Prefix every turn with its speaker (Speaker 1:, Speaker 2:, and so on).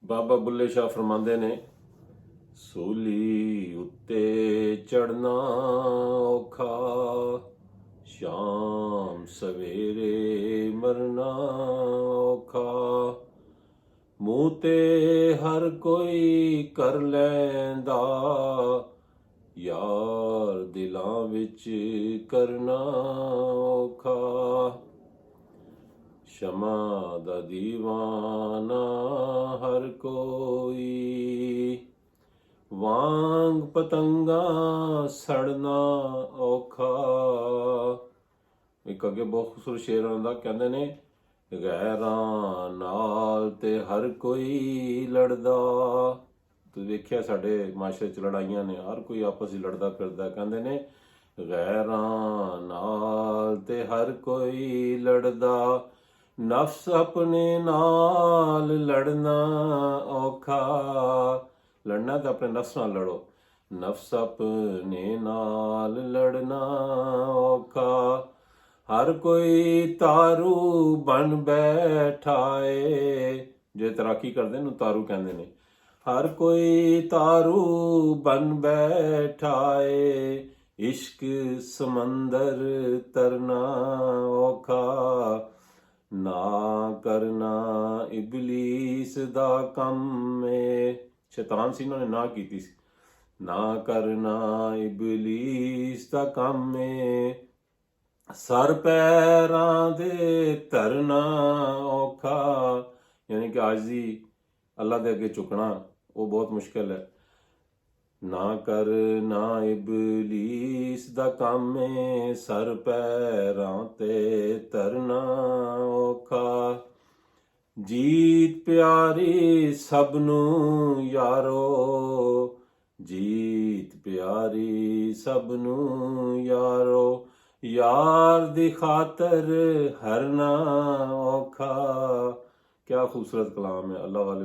Speaker 1: ਬਾਬਾ ਬੁੱਲੇ ਸ਼ਾਹ ਫਰਮਾਉਂਦੇ ਨੇ, ਸੂਲੀ ਉੱਤੇ ਚੜਨਾ ਔਖਾ, ਸ਼ਾਮ ਸਵੇਰੇ ਮਰਨਾ ਔਖਾ, ਮੂੰਹ ਤੇ ਹਰ ਕੋਈ ਕਰ ਲੈਂਦਾ, ਯਾਰ ਦਿਲਾਂ ਵਿੱਚ ਕਰਨਾ ਔਖਾ। ਸ਼ਮਾ ਦਾ ਦੀਵਾਨਾ ਹਰ ਕੋਈ, ਵਾਂਗ ਪਤੰਗਾ ਸੜਨਾ ਔਖਾ। ਇੱਕ ਅੱਗੇ ਬਹੁਤ ਖੂਬਸੂਰਤ ਸ਼ੇਰ ਆਉਂਦਾ, ਕਹਿੰਦੇ ਨੇ, ਗੈਰਾਂ ਨਾਲ ਤੇ ਹਰ ਕੋਈ ਲੜਦਾ। ਤੁਸੀਂ ਵੇਖਿਆ ਸਾਡੇ ਮਾਸ਼ਰੇ 'ਚ ਲੜਾਈਆਂ ਨੇ, ਹਰ ਕੋਈ ਆਪਸ ਵਿੱਚ ਲੜਦਾ ਫਿਰਦਾ। ਕਹਿੰਦੇ ਨੇ, ਗੈਰਾਂ ਨਾਲ ਤੇ ਹਰ ਕੋਈ ਲੜਦਾ, ਨਫਸ ਆਪਣੇ ਨਾਲ ਲੜਨਾ ਔਖਾ। ਲੜਨਾ ਤਾਂ ਆਪਣੇ ਨਫਸ ਨਾਲ ਲੜੋ, ਨਫਸ ਆਪਣੇ ਨਾਲ ਲੜਨਾ ਔਖਾ। ਹਰ ਕੋਈ ਤਾਰੂ ਬਣ ਬੈਠਾ ਏ, ਜੇ ਤੈਰਾਕੀ ਕਰਦੇ ਨੂੰ ਤਾਰੂ ਕਹਿੰਦੇ ਨੇ। ਹਰ ਕੋਈ ਤਾਰੂ ਬਣ ਬੈਠਾ ਏ, ਇਸ਼ਕ ਸਮੁੰਦਰ ਤਰਨਾ ਔਖਾ। ਨਾ ਕਰਨਾ ਇਬਲੀਸ ਦਾ ਕੰਮ ਏ, ਸ਼ੈਤਾਨ ਸੀ, ਉਹਨਾਂ ਨੇ ਨਾ ਕੀਤੀ ਸੀ। ਨਾ ਕਰਨਾ ਇਬਲੀਸ ਦਾ ਕੰਮ ਏ, ਸਰ ਪੈਰਾਂ ਦੇ ਧਰਨਾ ਔਖਾ। ਯਾਨੀ ਕਿ ਆਜੀ ਅੱਲਾ ਦੇ ਅੱਗੇ ਝੁਕਣਾ ਉਹ ਬਹੁਤ ਮੁਸ਼ਕਿਲ ਹੈ। ਨਾ ਕਰਨਾ ਇਬਲੀਸ ਦਾ ਕੰਮ ਏ, ਸਰ ਪੈਰਾਂ ਤੇ ਧਰਨਾ ਔਖਾ। ਜੀਤ ਪਿਆਰੀ ਸਭ ਨੂੰ ਯਾਰੋ, ਜੀਤ ਪਿਆਰੀ ਸਭ ਨੂੰ ਯਾਰੋ, ਯਾਰ ਦੀ ਖਾਤਰ ਹਰਨਾ ਔਖਾ। ਕਿਆ ਖੂਬਸੂਰਤ ਕਲਾਮ ਹੈ। ਅੱਲਾ ਵਾਲੇ